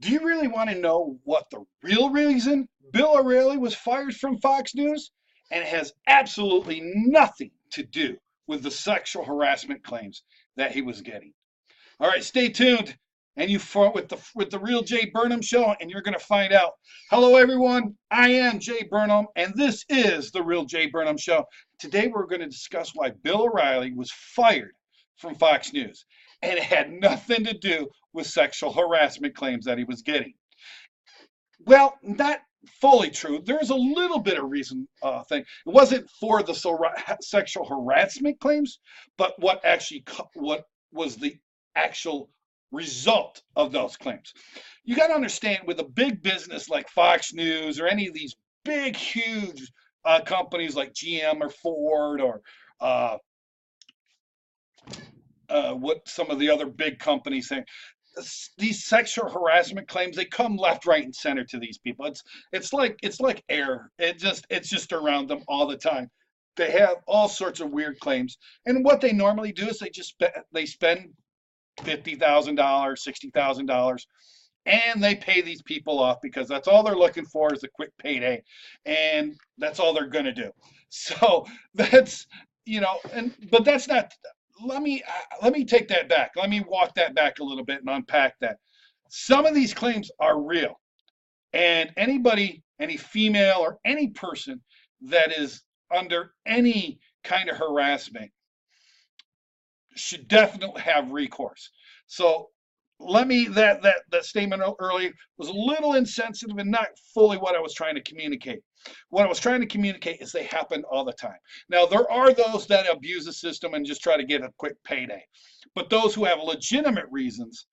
Do you really want to know what the real reason Bill OReilly was fired from Fox News? And it has absolutely nothing to do with the sexual harassment claims that he was getting. All right, stay tuned, and you for with the real Jay Burnham show, and you're going to find out. Hello, everyone. I am Jay Burnham, and this is the real Jay Burnham show. Today, we're going to discuss why Bill OReilly was fired from Fox News, and it had nothing to do with sexual harassment claims that he was getting. Well, not fully true. There's a little bit of reason thing. It wasn't for the sexual harassment claims, but what was the actual result of those claims. You got to understand with a big business like Fox News or any of these big, huge companies like GM or Ford or uh, what some of the other big companies say, these sexual harassment claims, they come left, right, and center to these people. It's like air. It's just around them all the time. They have all sorts of weird claims, and what they normally do is they spend $50,000, $60,000, and they pay these people off because that's all they're looking for is a quick payday, and that's all they're going to do. So that's and but that's not. Let me take that back. Let me walk that back a little bit and unpack that. Some of these claims are real, and anybody, any female or any person that is under any kind of harassment should definitely have recourse. So let me that statement earlier was a little insensitive and not fully what I was trying to communicate. What I was trying to communicate is they happen all the time. Now there are those that abuse the system and just try to get a quick payday, but those who have legitimate reasons,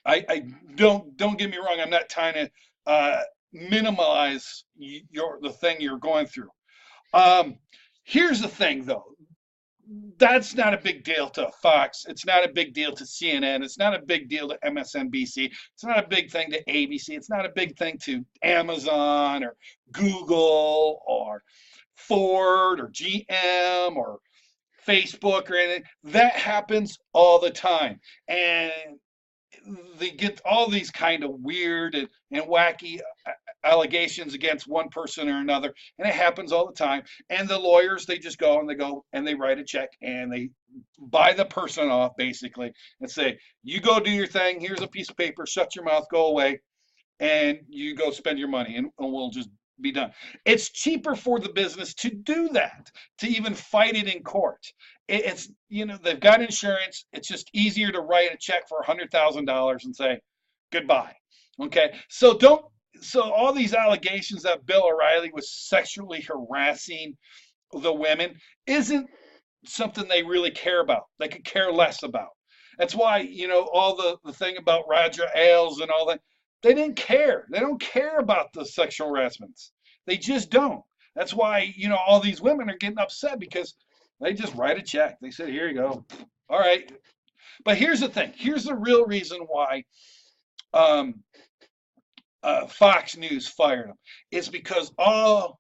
I don't get me wrong. I'm not trying to minimize the thing you're going through. Um, Here's the thing, though. That's not a big deal to Fox. It's not a big deal to CNN. It's not a big deal to MSNBC. It's not a big thing to ABC. It's not a big thing to Amazon or Google or Ford or GM or Facebook or anything. That happens all the time. And they get all these kind of weird and wacky allegations against one person or another, and it happens all the time. And the lawyers, they just go and they write a check and they buy the person off basically and say, you go do your thing, here's a piece of paper, shut your mouth, go away, and you go spend your money, and we'll just be done. It's cheaper for the business to do that, to even fight it in court. It's they've got insurance. It's just easier to write a check for $100,000 and say goodbye. Okay, so all these allegations that Bill OReilly was sexually harassing the women isn't something they really care about. They could care less about. That's why, all the thing about Roger Ailes and all that, they didn't care. They don't care about the sexual harassments. They just don't. That's why, all these women are getting upset because they just write a check. They say, here you go. All right. But here's the thing. Here's the real reason why um, Fox News fired him. It's because all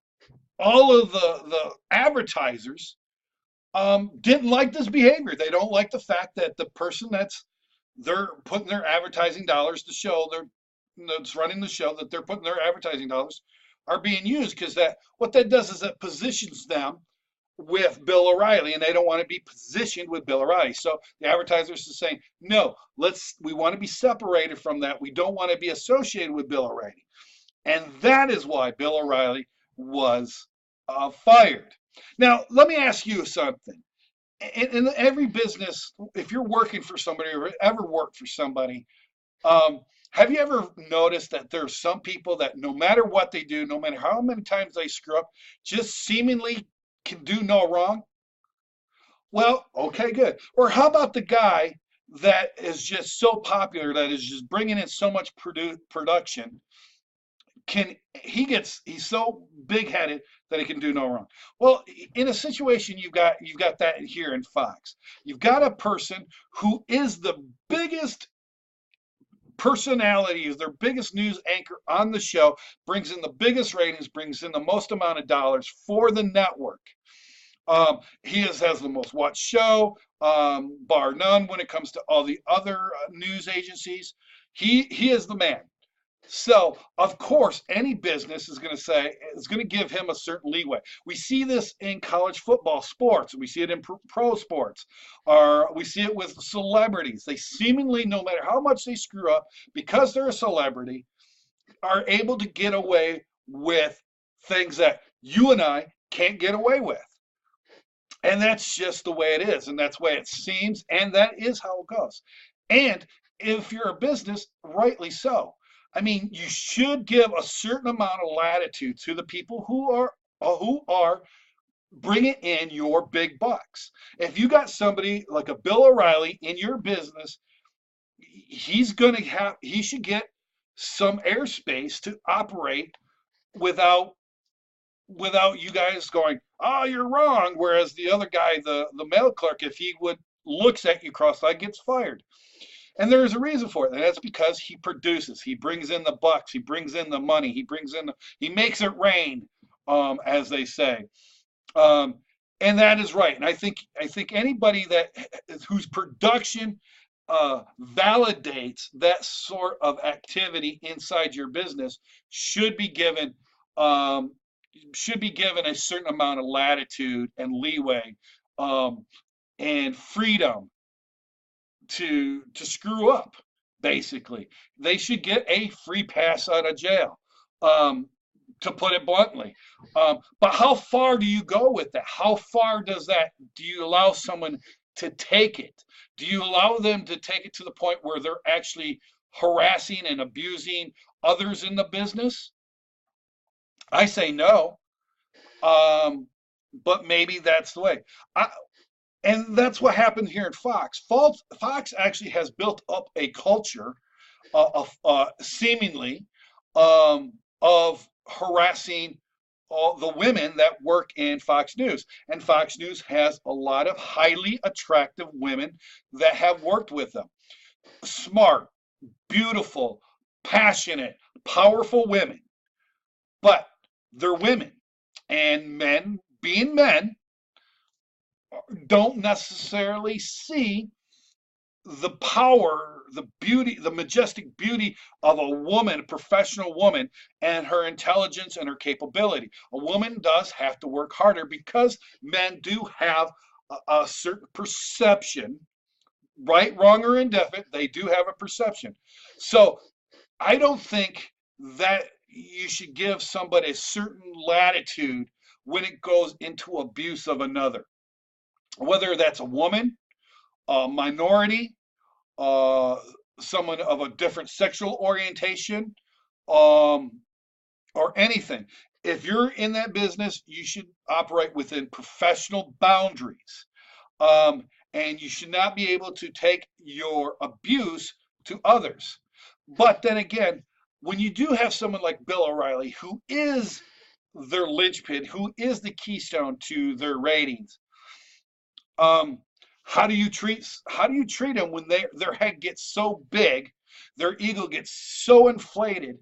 of the advertisers didn't like this behavior. They don't like the fact that the person they're putting their advertising dollars to show that's running the show, that they're putting their advertising dollars are being used, because what that does is it positions them with Bill OReilly, and they don't want to be positioned with Bill OReilly. So the advertisers are saying, no, we want to be separated from that. We don't want to be associated with Bill OReilly. And that is why Bill OReilly was fired. Now, let me ask you something. In every business, if you're working for somebody or ever worked for somebody, have you ever noticed that there's some people that no matter what they do, no matter how many times they screw up, just seemingly can do no wrong? Well, okay, good. Or how about the guy that is just so popular, that is just bringing in so much production, he's so big-headed that he can do no wrong. Well, in a situation, you've got that here in Fox. You've got a person who is the biggest personality, is their biggest news anchor on the show, brings in the biggest ratings, brings in the most amount of dollars for the network. Has the most watched show, bar none, when it comes to all the other news agencies. He is the man. So, of course, any business is going to give him a certain leeway. We see this in college football sports. We see it in pro sports, or we see it with celebrities. They seemingly, no matter how much they screw up, because they're a celebrity, are able to get away with things that you and I can't get away with. And that's just the way it is, and that's the way it seems, and that is how it goes. And if you're a business, rightly so. I mean, you should give a certain amount of latitude to the people who are bringing in your big bucks. If you got somebody like a Bill O'Reilly in your business, he should get some airspace to operate without you guys going, oh, you're wrong. Whereas the other guy, the mail clerk, if he would looks at you cross-eyed, gets fired. And there's a reason for it. And that's because he produces. He brings in the bucks. He brings in the money. He makes it rain, as they say. Um, and that is right. And I think anybody whose production validates that sort of activity inside your business should be given um, a certain amount of latitude and leeway, um, and freedom to screw up. Basically, they should get a free pass out of jail, um, to put it bluntly. But how far do you go with that? How far do you allow someone to take it? Do you allow them to take it to the point where they're actually harassing and abusing others in the business? I say no. Um, but maybe that's the way. I, and that's what happened here at Fox. Fox actually has built up a culture of seemingly, of harassing all the women that work in Fox News. And Fox News has a lot of highly attractive women that have worked with them. Smart, beautiful, passionate, powerful women. But they're women. And men, being men, don't necessarily see the power, the beauty, the majestic beauty of a woman, a professional woman, and her intelligence and her capability. A woman does have to work harder because men do have a certain perception, right, wrong, or indifferent. They do have a perception. So I don't think that you should give somebody a certain latitude when it goes into abuse of another, whether that's a woman, a minority, uh, someone of a different sexual orientation, um, or anything. If you're in that business, you should operate within professional boundaries. Um, and you should not be able to take your abuse to others. But then again, when you do have someone like Bill O'Reilly, who is their linchpin, who is the keystone to their ratings, um, how do you treat them when their head gets so big, their ego gets so inflated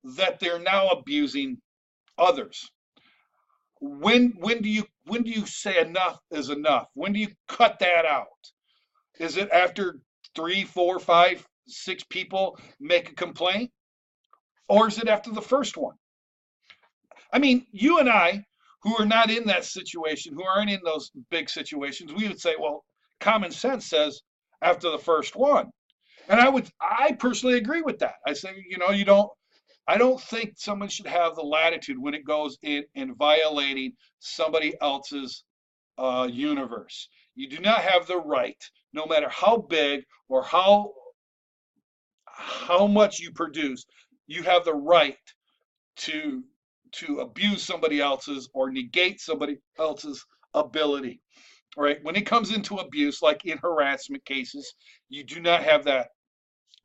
that they're now abusing others? When do you say enough is enough? When do you cut that out? Is it after three, four, five, six people make a complaint, or is it after the first one? I mean, you and I, who are not in that situation, who aren't in those big situations, we would say, well, common sense says after the first one. And I personally agree with that. I say, I don't think someone should have the latitude when it goes in violating somebody else's universe. You do not have the right, no matter how big or how much you produce, you have the right to abuse somebody else's or negate somebody else's ability. Right? When it comes into abuse, like in harassment cases, you do not have that,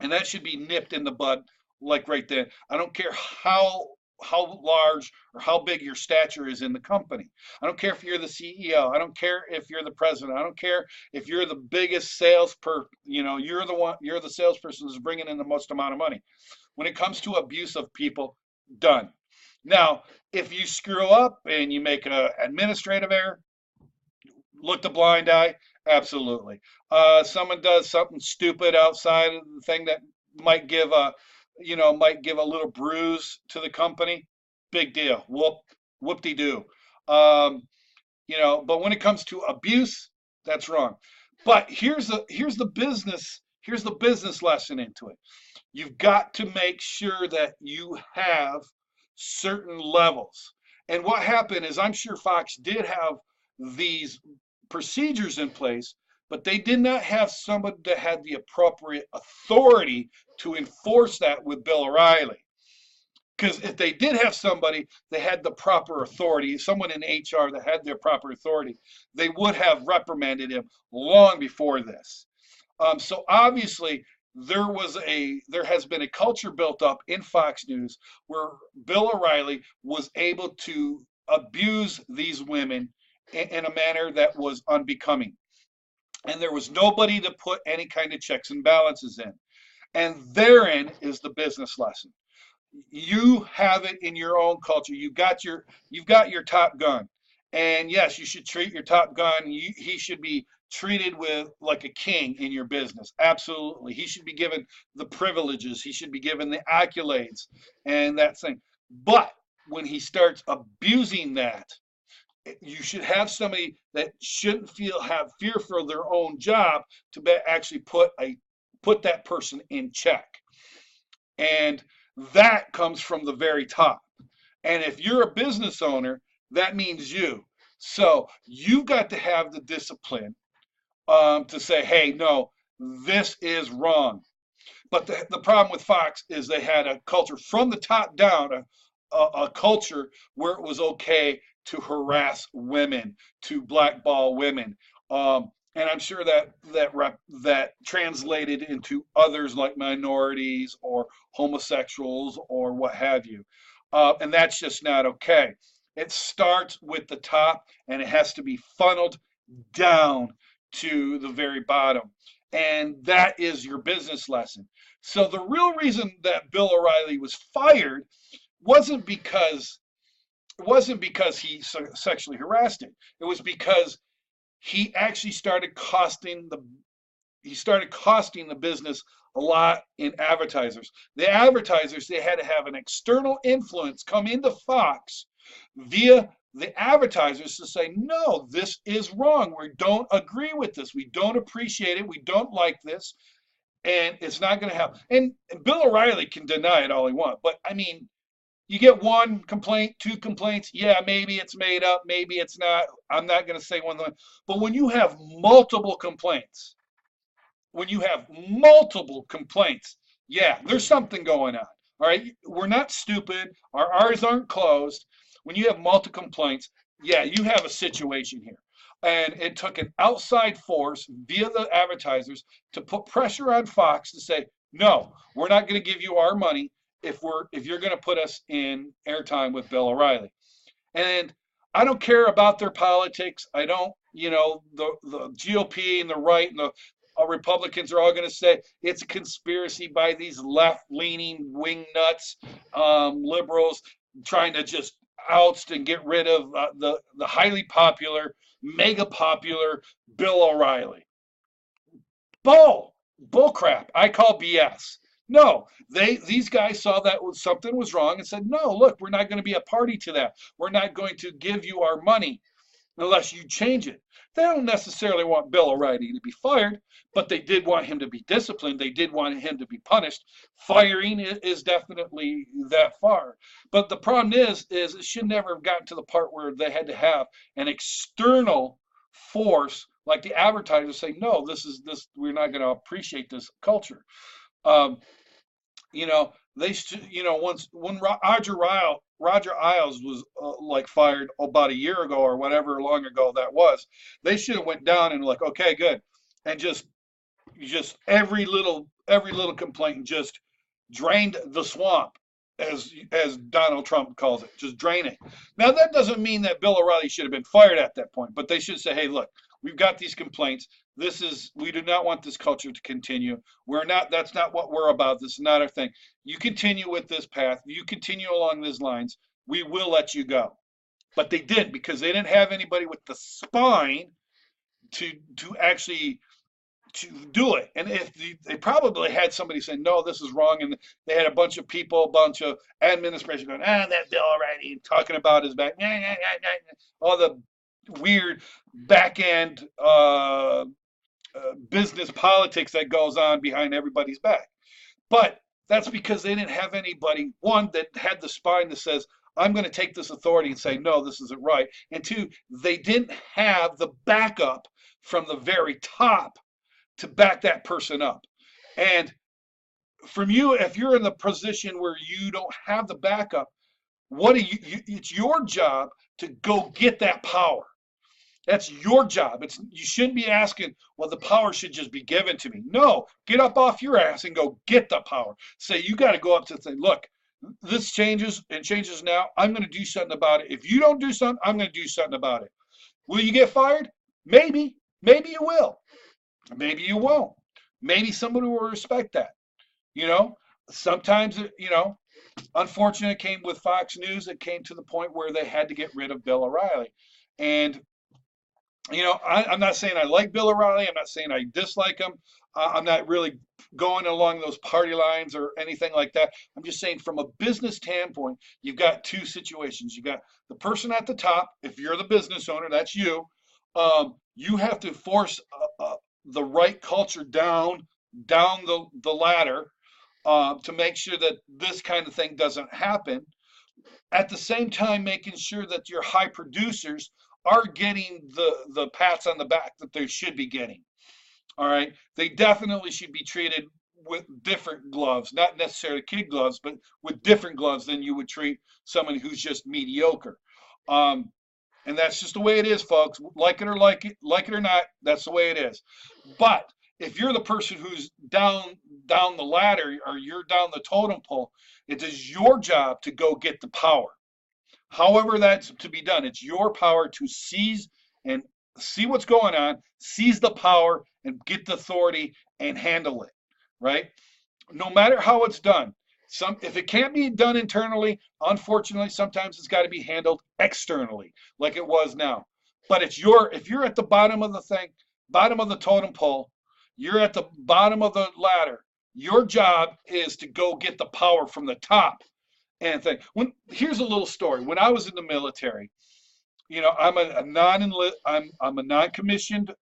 and that should be nipped in the bud, like right then. I don't care how large or how big your stature is in the company. I don't care if you're the CEO. I don't care if you're the president. I don't care if you're the biggest you're the salesperson who's bringing in the most amount of money. When it comes to abuse of people, done. Now, if you screw up and you make an administrative error, Look the blind eye? Absolutely. Someone does something stupid outside of the thing that might give a, might give a little bruise to the company. Big deal. Whoop-de-doo. Um, but when it comes to abuse, that's wrong. But here's the business lesson into it. You've got to make sure that you have certain levels. And what happened is, I'm sure Fox did have these procedures in place, but they did not have somebody that had the appropriate authority to enforce that with Bill O'Reilly. Because if they did have somebody that had the proper authority, someone in HR that had their proper authority, they would have reprimanded him long before this. So obviously, there has been a culture built up in Fox News where Bill O'Reilly was able to abuse these women in a manner that was unbecoming, and there was nobody to put any kind of checks and balances in. And therein is the business lesson. You have it in your own culture. You've got your top gun, and yes, you should treat your top gun. He should be treated with like a king in your business. Absolutely, he should be given the privileges. He should be given the accolades and that thing. But when he starts abusing that, you should have somebody that shouldn't have fear for their own job to actually put that person in check. And that comes from the very top. And if you're a business owner, that means you. So you've got to have the discipline to say, hey, no, this is wrong. But the problem with Fox is they had a culture from the top down, a culture where it was okay to harass women, to blackball women. And I'm sure that translated into others like minorities or homosexuals or what have you. And that's just not okay. It starts with the top, and it has to be funneled down to the very bottom. And that is your business lesson. So the real reason that Bill O'Reilly was fired wasn't because he sexually harassed him. It was because he actually started costing the business a lot in advertisers. The advertisers, they had to have an external influence come into Fox via the advertisers to say, no, this is wrong. We don't agree with this. We don't appreciate it. We don't like this. And it's not going to happen. And Bill O'Reilly can deny it all he wants. But I mean, you get one complaint, two complaints. Yeah, maybe it's made up. Maybe it's not. I'm not going to say one. But when you have multiple complaints, yeah, there's something going on. All right. We're not stupid. Our eyes aren't closed. When you have multiple complaints, yeah, you have a situation here. And it took an outside force via the advertisers to put pressure on Fox to say, no, we're not going to give you our money if you're going to put us in airtime with Bill O'Reilly. And I don't care about their politics. I don't, the GOP and the right and the Republicans are all going to say it's a conspiracy by these left-leaning wing nuts, liberals trying to just oust and get rid of the highly popular, mega popular Bill O'Reilly. Bull crap. I call BS. No, these guys saw that something was wrong and said, no, look, we're not going to be a party to that. We're not going to give you our money unless you change it. They don't necessarily want Bill O'Reilly to be fired, but they did want him to be disciplined. They did want him to be punished. Firing is definitely that far. But the problem is it should never have gotten to the part where they had to have an external force like the advertisers say, no, we're not going to appreciate this culture. Um, once when Roger Ailes was like fired about a year ago or whatever long ago that was, they should have went down and like, okay, good, and just every little complaint just drained the swamp, as Donald Trump calls it, just drain it. Now that doesn't mean that Bill O'Reilly should have been fired at that point, but they should say, hey, look, we've got these complaints. We do not want this culture to continue. That's not what we're about. This is not our thing. You continue with this path. You continue along these lines. We will let you go. But they didn't, because they didn't have anybody with the spine to actually to do it. And if they probably had somebody saying, no, this is wrong. And they had a bunch of people, a bunch of administration going, that Bill OReilly talking about his back, all the weird back end business politics that goes on behind everybody's back. But that's because they didn't have anybody, one, that had the spine that says, I'm going to take this authority and say, no, this isn't right. And two, they didn't have the backup from the very top to back that person up. And from you, if you're in the position where you don't have the backup, what do it's your job to go get that power. That's your job. You shouldn't be asking, well, the power should just be given to me. No, get up off your ass and go get the power. Say, you got to go up to say, look, this changes and changes now. I'm going to do something about it. If you don't do something, I'm going to do something about it. Will you get fired? Maybe. Maybe you will. Maybe you won't. Maybe somebody will respect that. Sometimes, unfortunately, it came with Fox News. It came to the point where they had to get rid of Bill OReilly. And, I'm not saying I like Bill OReilly. I'm not saying I dislike him. I'm not really going along those party lines or anything like that. I'm just saying from a business standpoint, you've got two situations. You got the person at the top. If you're the business owner, that's you. You have to force the right culture down the ladder to make sure that this kind of thing doesn't happen. At the same time, making sure that your high producers are getting the pats on the back that they should be getting. All right, they definitely should be treated with different gloves, not necessarily kid gloves, but with different gloves than you would treat someone who's just mediocre. And that's just the way it is, folks. Like it or not, that's the way it is. But if you're the person who's down the ladder or you're down the totem pole, it is your job to go get the power. However that's to be done, it's your power to seize and see what's going on, seize the power and get the authority and handle it, right? No matter how it's done. If it can't be done internally, unfortunately, sometimes it's got to be handled externally, like it was now. But if you're at the bottom of the thing, bottom of the totem pole, you're at the bottom of the ladder. Your job is to go get the power from the top. And here's a little story. When I was in the military, I'm a non-commissioned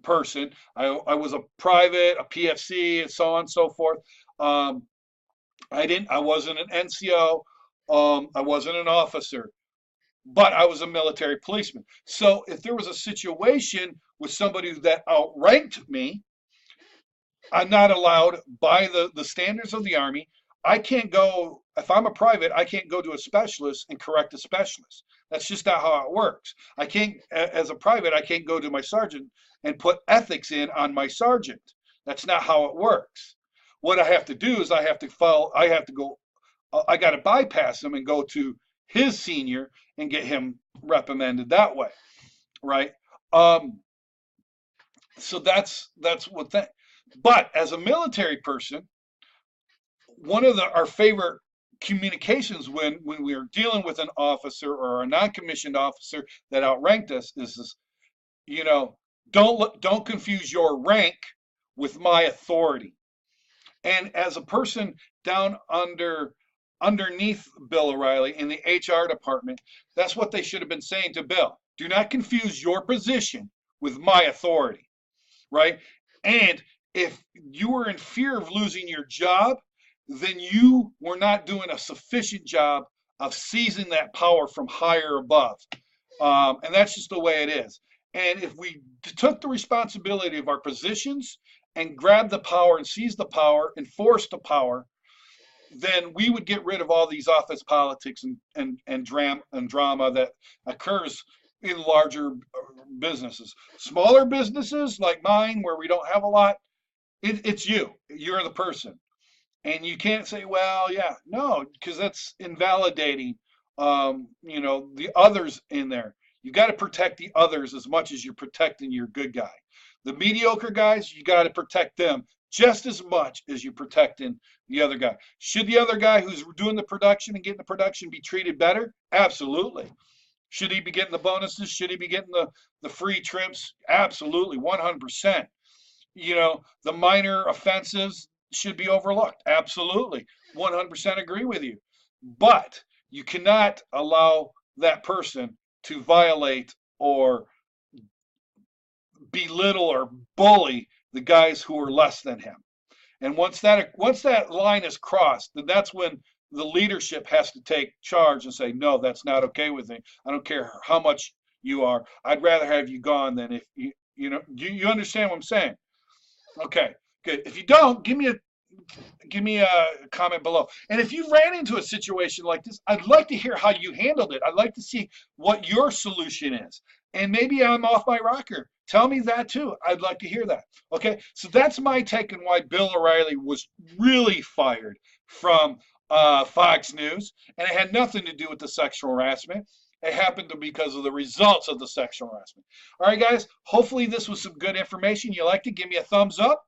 person. I was a private, a PFC, and so on and so forth. I wasn't an NCO. I wasn't an officer, but I was a military policeman. So if there was a situation with somebody that outranked me, I'm not allowed by the standards of the Army. I can't go, if I'm a private, I can't go to a specialist and correct a specialist. That's just not how it works. I can't, as a private, I can't go to my sergeant and put ethics in on my sergeant. That's not how it works. What I have to do is I got to bypass him and go to his senior and get him reprimanded that way, right? So that's what that. But as a military person, one of our favorite communications when we are dealing with an officer or a non-commissioned officer that outranked us is don't confuse your rank with my authority. And as a person down underneath Bill OReilly in the HR department, that's what they should have been saying to Bill. Do not confuse your position with my authority, right? And if you were in fear of losing your job, then you were not doing a sufficient job of seizing that power from higher above. And that's just the way it is. And if we took the responsibility of our positions and grabbed the power and seized the power, enforced the power, then we would get rid of all these office politics and drama that occurs in larger businesses. Smaller businesses like mine, where we don't have a lot, it's you're the person. And you can't say, well, yeah, no, because that's invalidating, the others in there. You got to protect the others as much as you're protecting your good guy. The mediocre guys, you got to protect them just as much as you're protecting the other guy. Should the other guy who's doing the production and getting the production be treated better? Absolutely. Should he be getting the bonuses? Should he be getting the free trips? Absolutely, 100%. The minor offenses should be overlooked. Absolutely, 100% agree with you. But you cannot allow that person to violate or belittle or bully the guys who are less than him. And once that line is crossed, then that's when the leadership has to take charge and say, no, that's not okay with me. I don't care how much you are. I'd rather have you gone than if you understand what I'm saying. Okay, good. If you don't, give me a comment below. And if you ran into a situation like this, I'd like to hear how you handled it. I'd like to see what your solution is. And maybe I'm off my rocker. Tell me that too. I'd like to hear that. Okay, so that's my take on why Bill O'Reilly was really fired from Fox News, and it had nothing to do with the sexual harassment. It happened to because of the results of the sexual harassment. All right, guys. Hopefully this was some good information. You liked it? Give me a thumbs up.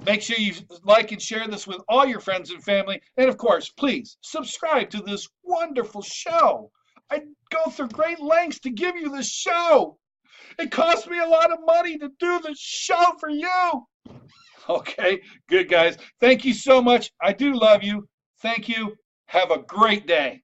Make sure you like and share this with all your friends and family. And of course, please subscribe to this wonderful show. I go through great lengths to give you this show. It costs me a lot of money to do this show for you. Okay, good guys. Thank you so much. I do love you. Thank you. Have a great day.